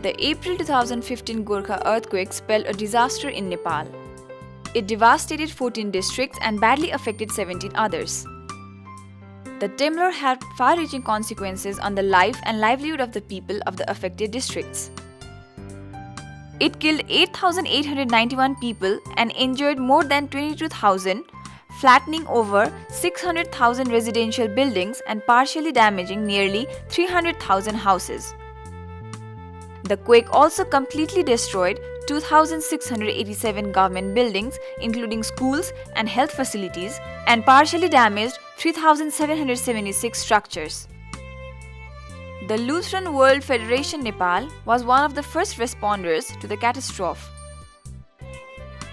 The April 2015 Gorkha earthquake spelled a disaster in Nepal. It devastated 14 districts and badly affected 17 others. The tremor had far-reaching consequences on the life and livelihood of the people of the affected districts. It killed 8,891 people and injured more than 22,000, flattening over 600,000 residential buildings and partially damaging nearly 300,000 houses. The quake also completely destroyed 2,687 government buildings, including schools and health facilities, and partially damaged 3,776 structures. The Lutheran World Federation Nepal was one of the first responders to the catastrophe.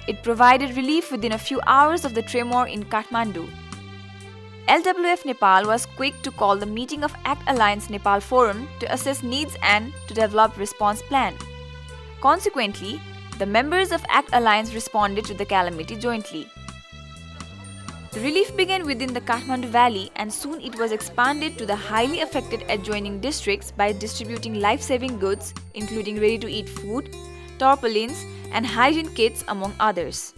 It provided relief within a few hours of the tremor in Kathmandu. LWF Nepal was quick to call the meeting of ACT Alliance Nepal Forum to assess needs and to develop response plan. Consequently, the members of ACT Alliance responded to the calamity jointly. The relief began within the Kathmandu Valley and soon it was expanded to the highly affected adjoining districts by distributing life-saving goods including ready-to-eat food, tarpaulins and hygiene kits among others.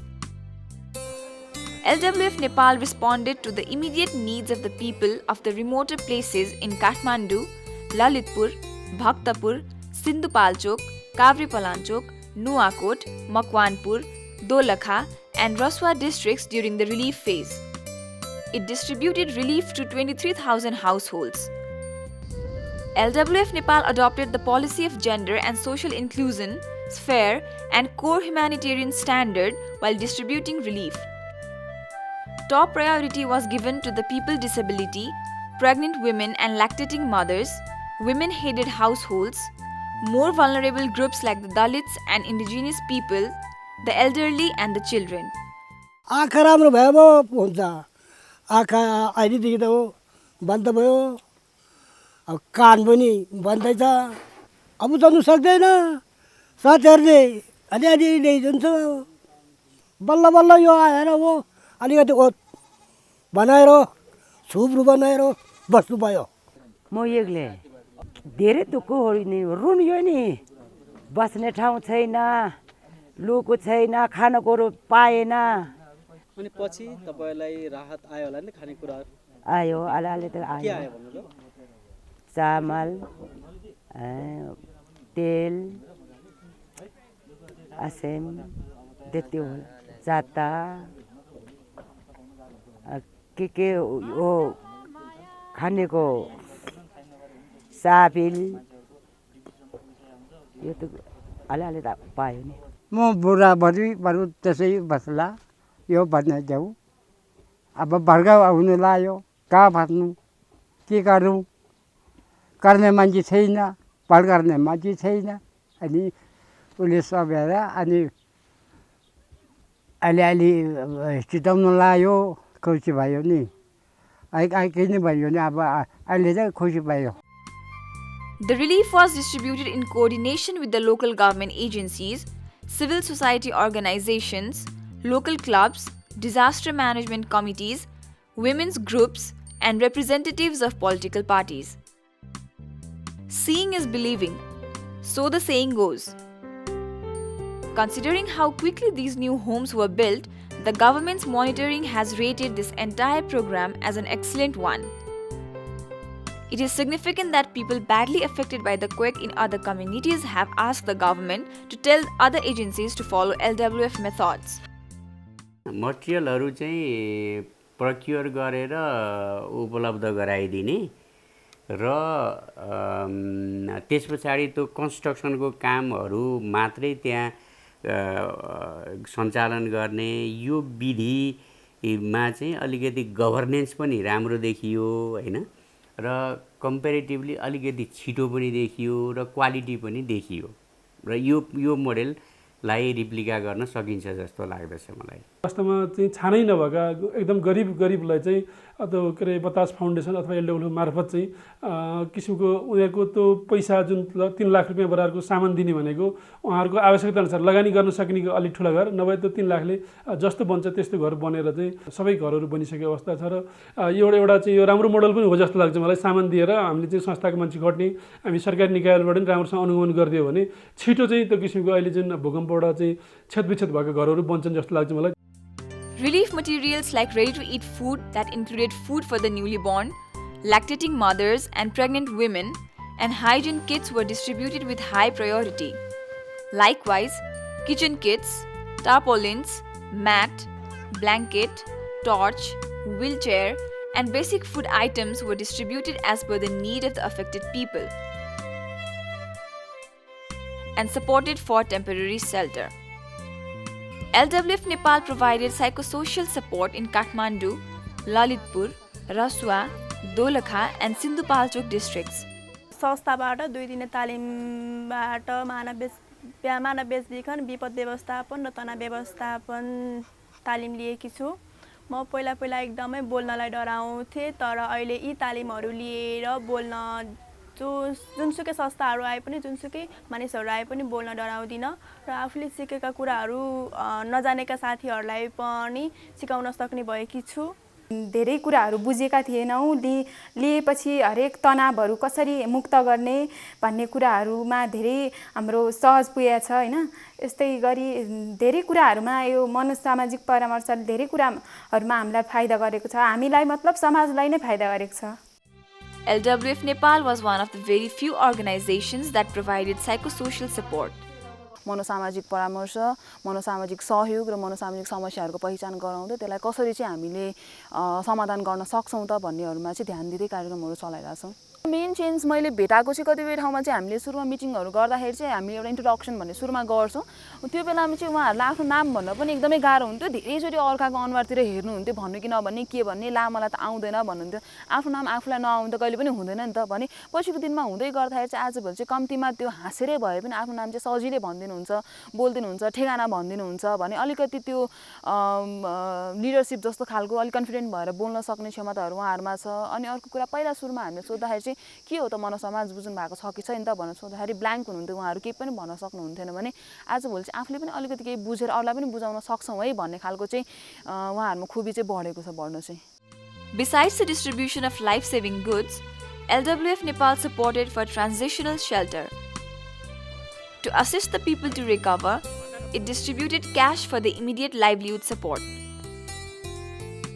LWF Nepal responded to the immediate needs of the people of the remoter places in Kathmandu, Lalitpur, Bhaktapur, Sindhupalchok, Kavripalanchok, Nuakot, Makwanpur, Dolakha and Raswa districts during the relief phase. It distributed relief to 23,000 households. LWF Nepal adopted the policy of gender and social inclusion, fair and core humanitarian standard while distributing relief. Top priority was given to the people with disability, pregnant women and lactating mothers, women-headed households, more vulnerable groups like the Dalits and indigenous people, the elderly and the children. आँखा राम्रो भयो पो हुन्छ आँखा अहिलेदेखि त हो बन्द भयो अब कान पनि बन्दैछ अब जानु सक्दैन साथीहरूले अलिअलि ल्याइदिन्छ बल्ल बल्ल यो आएर हो अलिकति ओत बनाएर छुप्रो बनाएर बस्नु भयो म एक्लै धेरै दुःख रुन्यो नि बस्ने ठाउँ छैन लुको छैन खानेकुरो पाएन अनि पछि तपाईलाई राहत आयो होला नि खानेकुराहरु आयो अलिअलि त के आयो आयो भन्नु त चामल तेल असेम त्यति हो जाता के हो खानेको साबिल यो त अलिअलि त पायो नि म बुढाबुढी बरु त्यसै बस्ला यो भन्ने जाऊ अब भर्खर आउनु लाग्यो कहाँ बस्नु के गर्नु गर्ने मान्छे छैन भर गर्ने मान्छे छैन अनि उसले सबेर अनि अलिअलि चिताउनु लाग्यो खुसी भयो नि किन भयो नि अब अहिले चाहिँ खुसी भयो. The relief was distributed in coordination with the local government agencies, civil society organizations, local clubs, disaster management committees, women's groups, and representatives of political parties. Seeing is believing, so the saying goes. Considering how quickly these new homes were built, the government's monitoring has rated this entire program as an excellent one. It is significant that people badly affected by the quake in other communities have asked the government to tell other agencies to follow LWF methods. मटेरियलहरु चाहिँ procure गरेर उपलब्ध गराइदिने र त्यसपछि त्यो कन्स्ट्रक्सनको कामहरु मात्रै त्यहाँ सञ्चालन गर्ने यो विधिमा चाहिँ अलिकति गभर्नेन्स पनि राम्रो देखियो हैन र कम्पेरेटिभली अलिकति छिटो पनि देखियो र क्वालिटी पनि देखियो र यो मोडेललाई रिप्लिका गर्न सकिन्छ जस्तो लाग्दछ मलाई. वास्तवमा चाहिँ छानै नभएका एकदम गरिबलाई चाहिँ त्यो के अरे बतास फाउन्डेसन अथवा एलडब्ल्यू मार्फत चाहिँ किसिमको उनीहरूको त्यो पैसा जुन 3 लाख रुपियाँ बराबरको सामान दिने भनेको उहाँहरूको आवश्यकता अनुसार लगानी गर्न सकिने अलिक ठुला घर नभए त्यो 3 लाखले जस्तो बन्छ त्यस्तो घर बनेर चाहिँ सबै घरहरू बनिसकेको अवस्था छ र एउटा चाहिँ यो राम्रो मोडल पनि हो जस्तो लाग्छ मलाई। सामान दिएर हामीले चाहिँ संस्थाको मान्छे खट्ने, हामी सरकारी निकायबाट पनि राम्रोसँग अनुगमन गरिदियो भने छिटो चाहिँ त्यो किसिमको अहिले जुन भूकम्पबाट चाहिँ क्षतविक्षत भएको घरहरू बन्छन् जस्तो लाग्छ मलाई। Relief materials like ready-to-eat food that included food for the newly born, lactating mothers and pregnant women, and hygiene kits were distributed with high priority. Likewise, kitchen kits, tarpaulins, mat, blanket, torch, wheelchair, and basic food items were distributed as per the need of the affected people and supported for temporary shelter. LWF Nepal provided psychosocial support in Kathmandu, Lalitpur, Rasua, Dolakha and Sindhupalchok districts. संस्थाबाट 2 दिने तालिमबाट मानव बेचबिखन, विपद व्यवस्थापन र तनाव व्यवस्थापन तालिम लिएकी छु। म पहिला एकदमै बोल्नलाई डराउँथे, तर अहिले यी तालिमहरू लिएर बोल्न जुनसुकै संस्थाहरू आए पनि जुनसुकै मानिसहरू आए पनि बोल्न डराउँदिन र आफूले सिकेका कुराहरू नजानेका साथीहरूलाई पनि सिकाउन सक्ने भएकी छु। धेरै कुराहरू बुझेका थिएनौँ, लिएपछि हरेक तनावहरू कसरी मुक्त गर्ने भन्ने कुराहरूमा धेरै हाम्रो सहज पुगेको छ हैन। यस्तै गरी धेरै कुराहरूमा यो मनोसामाजिक परामर्शले धेरै कुराहरूमा हामीलाई फाइदा गरेको छ, हामीलाई मतलब समाजलाई नै फाइदा गरेको छ। LWF Nepal was one of the very few organizations that provided psychosocial support. मनोसामाजिक परामर्श, मनोसामाजिक सहयोग र मनोसामाजिक समस्याहरूको पहिचान गराउँदै त्यसलाई कसरी चाहिँ हामीले समाधान गर्न सक्छौं त भन्नेहरुमा चाहिँ ध्यान दिँदै कार्यक्रमहरू चलाइरहेका छौं। मेन चेन्ज मैले भेटाएको चाहिँ कतिपय ठाउँमा चाहिँ हामीले सुरुमा मिटिङहरू गर्दाखेरि चाहिँ हामीले एउटा इन्ट्रोडक्सन भन्ने सुरुमा गर्छौं। त्यो बेलामा चाहिँ उहाँहरुले आफ्नो नाम भन्न पनि एकदमै गाह्रो हुन्थ्यो, धेरैचोटी अर्काको अनुहारतिर हेर्नुहुन्थ्यो, भन्नु कि नभन्ने के भन्ने, ला मलाई त आउँदैन भन्नुहुन्थ्यो। आफ्नो नाम आफूलाई नआउनु त कहिले पनि हुँदैन नि त भने पछिको दिनमा हुँदै गर्दाखेरि चाहिँ आजभोलि चाहिँ कम्तीमा त्यो हाँसेरै भए पनि आफ्नो नाम चाहिँ सजिलै भनिदिनुहुन्छ, बोल्दिनुहुन्छ, ठेगाना भनिदिनुहुन्छ भने अलिकति त्यो लिडरशिप जस्तो खालको अलि कन्फिडेन्ट भएर बोल्न सक्ने क्षमताहरू उहाँहरुमा छ। अनि अर्को कुरा पहिला सुरुमा हामीले सोध्दाखेरि चाहिँ के हो त मनोसमाज बुझ्नु भएको छ कि छैन त भनेर सोध्दाखेरि ब्ल्याङ्क हुनुहुन्थ्यो, उहाँहरु केही पनि भन्न सक्नुहुन्थेन भने आजभोलि चाहिँ आफूले पनि अलिकति केही बुझेर अरूलाई पनि बुझाउन सक्छौं है भन्ने खालको चाहिँ उहाँहरुमा खुबी चाहिँ बढेको छ, बढ्न चाहिँ। Besides the distribution of life-saving goods, LWF Nepal supported for transitional shelter. To assist the people to recover, it distributed cash for the immediate livelihood support.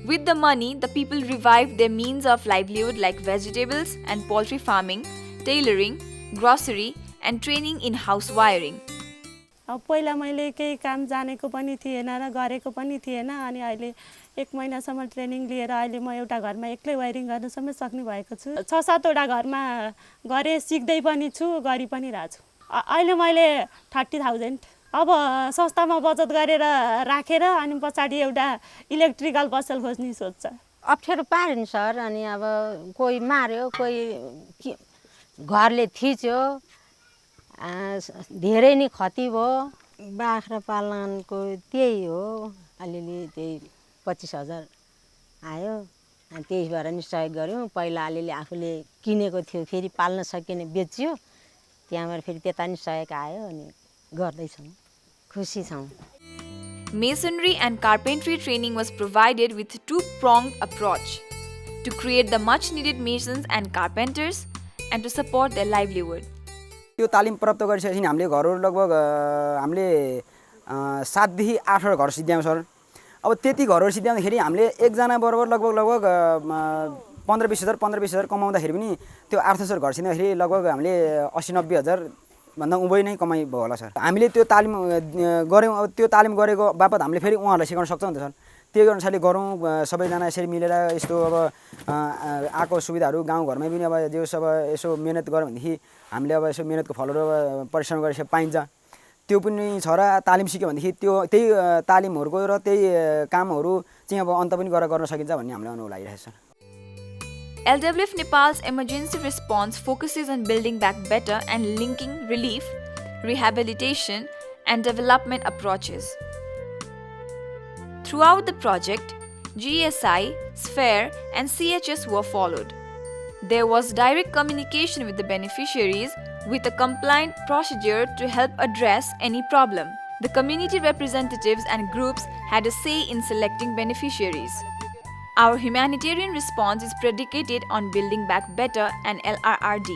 With the money, the people revived their means of livelihood like vegetables and poultry farming, tailoring, grocery, and training in house wiring. पहिला मैले केही काम जानेको पनि थिएन र गरेको पनि थिएन, अनि अहिले 1 महिनासम्म ट्रेनिङ लिएर अहिले म एउटा घरमा एक्लै वायरिङ गर्न समेत सक्ने भएको छु। 6-7 वटा घरमा गरे, सिक्दै पनि छु, गरि पनि रहेछु। अहिले मैले 30,000 अब संस्थामा बचत गरेर राखेर अनि पछाडी एउटा इलेक्ट्रिकल पसल खोज्ने सोच छ। अप्ठ्यारो पार्यो नि सर, अनि अब कोही मार्यो, कोही घरले थिच्यो, धेरै नै खती भयो। बाख्रा पालनको त्यही हो, अलिअलि त्यही 25,000 आयो, अनि त्यही भएर नि सहयोग गर्यौं। पहिला अलिअलि आफूले किनेको थियो, फेरि पाल्न सकिएन बेच्यो, त्यहाँबाट फेरि त्यता नि सहयोग आयो, अनि गर्दै छौं, खुसी छौं। Masonry and carpentry training was provided with a two-pronged approach to create the much-needed masons and carpenters and to support their livelihood. यो तालिम प्राप्त गरिसकेपछि हामीले घरहरू लगभग हामीले 7 देखि 8 घर सिद्ध्यायौं सर। अब त्यति घरहरू सिद्ध्याउँदाखेरि हामीले एकजना बराबर लगभग 15-20 हजार कमाउँदाखेरि पनि त्यो 800 घर सिद्ध्याउँदाखेरि लगभग हामीले 80-90 हजार भन्दा उभै नै कमाइ भयो होला सर। हामीले त्यो तालिम गर्यौं, अब त्यो तालिम गरेको बापत हामीले फेरि उहाँहरूलाई सिकाउन सक्छौं नि त सर। त्यही अनुसारले गरौँ, सबैजना यसरी मिलेर यस्तो अब आएको सुविधाहरू गाउँघरमै पनि अब जे सब यसो मेहनत गर्यो भनेदेखि हामीले अब यसो मेहनतको फलहरू परिश्रम गरेर पाइन्छ। त्यो पनि छ र तालिम सिक्यो भनेदेखि त्यही तालिमहरूको र त्यही कामहरू चाहिँ अब अन्त पनि गर्न सकिन्छ भन्ने हामीलाई अनुभव लागिरहेछ sir. LWF Nepal's emergency response focuses on building back better and linking relief, rehabilitation, and development approaches. Throughout the project, GSI, Sphere, and CHS were followed. There was direct communication with the beneficiaries with a compliant procedure to help address any problem. The community representatives and groups had a say in selecting beneficiaries. Our humanitarian response is predicated on building back better and LRRD.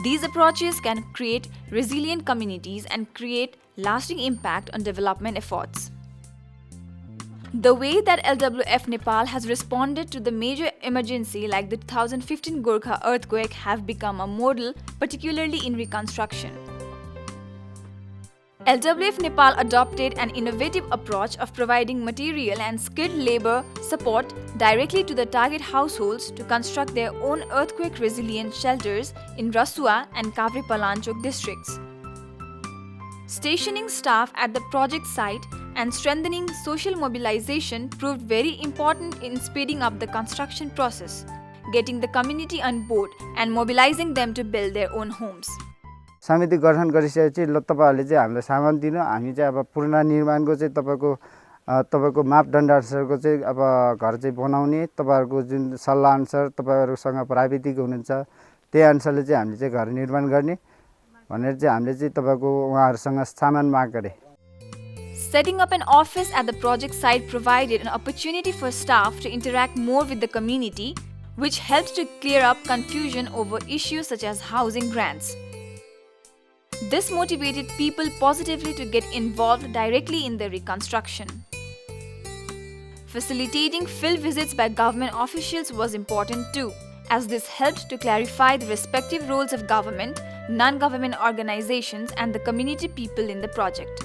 These approaches can create resilient communities and create lasting impact on development efforts. The way that LWF Nepal has responded to the major emergency like the 2015 Gorkha earthquake have become a model, particularly in reconstruction. LWF Nepal adopted an innovative approach of providing material and skilled labor support directly to the target households to construct their own earthquake-resilient shelters in Rasua and Kavrepalanchok districts. Stationing staff at the project site and strengthening social mobilization proved very important in speeding up the construction process, getting the community on board and mobilizing them to build their own homes. समिति गठन गरिसकेपछि ल तपाईहरुले चाहिँ हामीलाई सामान दिनु हामी चाहिँ अब पुनर्निर्माणको चाहिँ तपाईको मापदण्डहरुको चाहिँ अब घर चाहिँ बनाउने तपाईहरुको जुन सल्लाह अनुसार तपाईहरुसँग प्राविधिक हुनुहुन्छ त्यही अनुसारले चाहिँ हामीले चाहिँ घर निर्माण गर्ने भनेर चाहिँ हामीले चाहिँ तपाईको उहाँहरुसँग सामान माग गरे. Setting up an office at the project site provided an opportunity for staff to interact more with the community, which helped to clear up confusion over issues such as housing grants. This motivated people positively to get involved directly in the reconstruction. Facilitating field visits by government officials was important too, as this helped to clarify the respective roles of government, non-government organizations, and the community people in the project.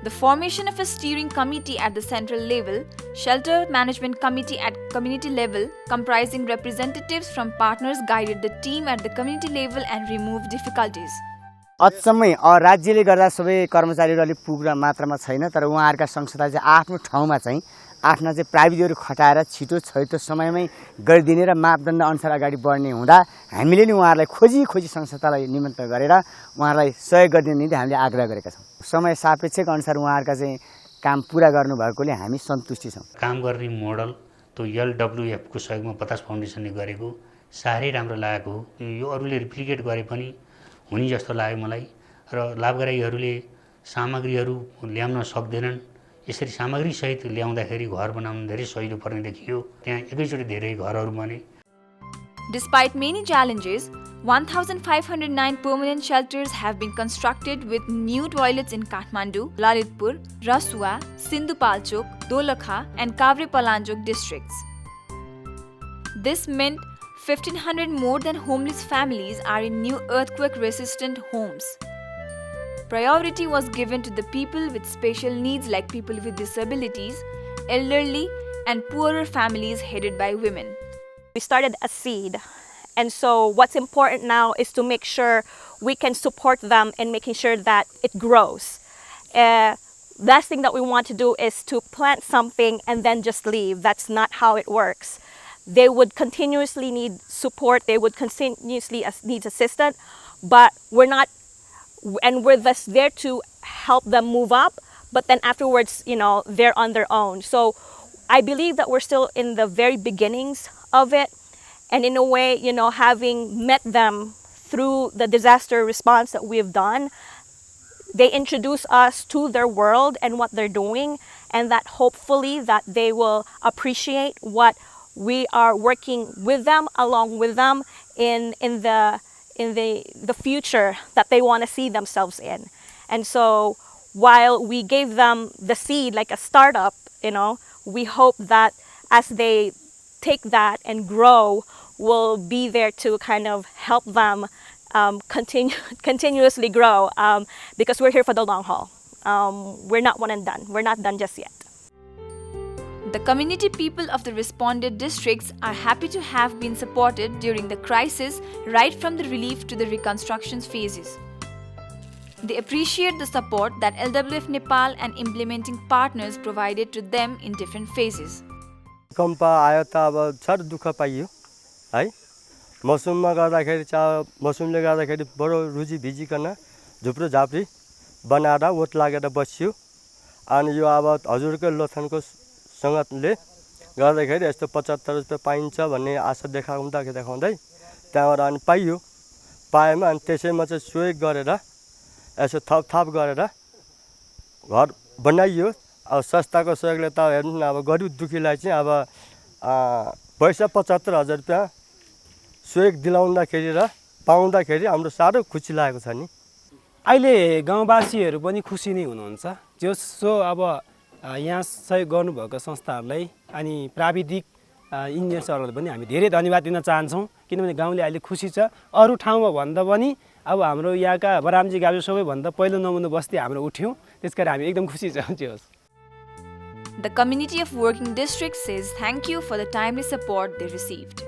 The formation of a steering committee at the central level, shelter management committee at community level, comprising representatives from partners guided the team at the community level and removed difficulties. अचम्मै राज्यले गर्दा सबै कर्मचारीहरू अलि पुग्न मात्रामा छैन तर उहाँहरुका संस्था चाहिँ आफ्नो ठाउँमा चाहिँ आफ्ना चाहिँ प्राविधिकहरू खटाएर छिटो छैटो समयमै गरिदिने र मापदण्ड अनुसार अगाडि बढ्ने हुँदा हामीले नि उहाँहरुलाई खोजी संस्थालाई निमन्त्रण गरेर उहाँहरुलाई सहयोग गरिदिने निम्ति हामीले आग्रह गरेका छौं. समय सापेक्षक अनुसार उहाँहरुका चाहिँ काम पूरा गर्नु भएकोले हामी सन्तुष्टि छौं. काम गर्ने मोडल त्यो एलडब्ल्युएफ को सहयोगमा पतास फाउन्डेसनले गरेको साह्रै राम्रो लागेको हो. यो अरूले रिप्लिकेट गरे पनि हुने जस्तो लाग्यो मलाई र लाभग्राहीहरूले सामग्रीहरू ल्याउन सक्दैनन्. यसरी सामग्री सहित ल्याउँदाखेरि घर बनाउन धेरै सजिलो पर्ने देखियो. त्यहाँ एकैचोटि धेरै घरहरू बने. Despite many challenges, 1,509 permanent shelters have been constructed with new toilets in Kathmandu, Lalitpur, Rasua, Sindhupalchok, Dolakha and Kavrepalanchok districts. This meant 1,500 more than homeless families are in new earthquake-resistant homes. Priority was given to the people with special needs like people with disabilities, elderly, and poorer families headed by women. We started a seed, and so what's important now is to make sure we can support them in making sure that it grows. Last thing that we want to do is to plant something and then just leave. That's not how it works. They would continuously need support, they would continuously need assistance, but we're just there to help them move up, but then afterwards, they're on their own. So I believe that we're still in the very beginnings of it, and in a way, having met them through the disaster response that we've done, they introduce us to their world and what they're doing, and that hopefully that they will appreciate what we are working with them, along with them in the future that they want to see themselves in. And so while we gave them the seed like a startup, we hope that as they take that and grow, we'll be there to kind of help them continuously grow, because we're here for the long haul. We're not one and done. We're not done just yet. The community people of the responded districts are happy to have been supported during the crisis, right from the relief to the reconstruction phases. They appreciate the support that LWF Nepal and implementing partners provided to them in different phases. भूकम्प आयो त अब साह्रो दुःख पाइयो है. मौसममा गर्दाखेरि मौसमले गर्दाखेरि बडो रुजी भिजिकन झुप्रो झाप्री बनाएर ओत लागेर बस्यो. अनि यो अब हजुरको लोथनको सङ्गतले गर्दाखेरि यस्तो 75 रुपियाँ पाइन्छ भन्ने आशा देखाउँदै त्यहाँबाट अनि पाइयो। पाएमा अनि त्यसैमा चाहिँ सहयोग गरेर यसो थप गरेर घर बनाइयो। अब संस्थाको सहयोगले त हेर्नु न, अब गरिब दुखीलाई चाहिँ अब पैसा 75,000 रुपियाँ सहयोग दिलाउँदाखेरि र पाउँदाखेरि हाम्रो साह्रो खुसी लागेको छ नि। अहिले गाउँवासीहरू पनि खुसी नै हुनुहुन्छ। जसो अब यहाँ सहयोग गर्नुभएको संस्थाहरूलाई अनि प्राविधिक इन्जिनियर्सहरूलाई पनि हामी धेरै धन्यवाद दिन चाहन्छौँ, किनभने गाउँले अहिले खुसी छ। अरू ठाउँमा भन्दा पनि अब हाम्रो यहाँका बरामजी गाविस सबैभन्दा पहिलो नमुना बस्ती हाम्रो उठ्यौँ, त्यसकारण हामी एकदम खुसी छौँ। The community of working districts says thank you for the timely support they received.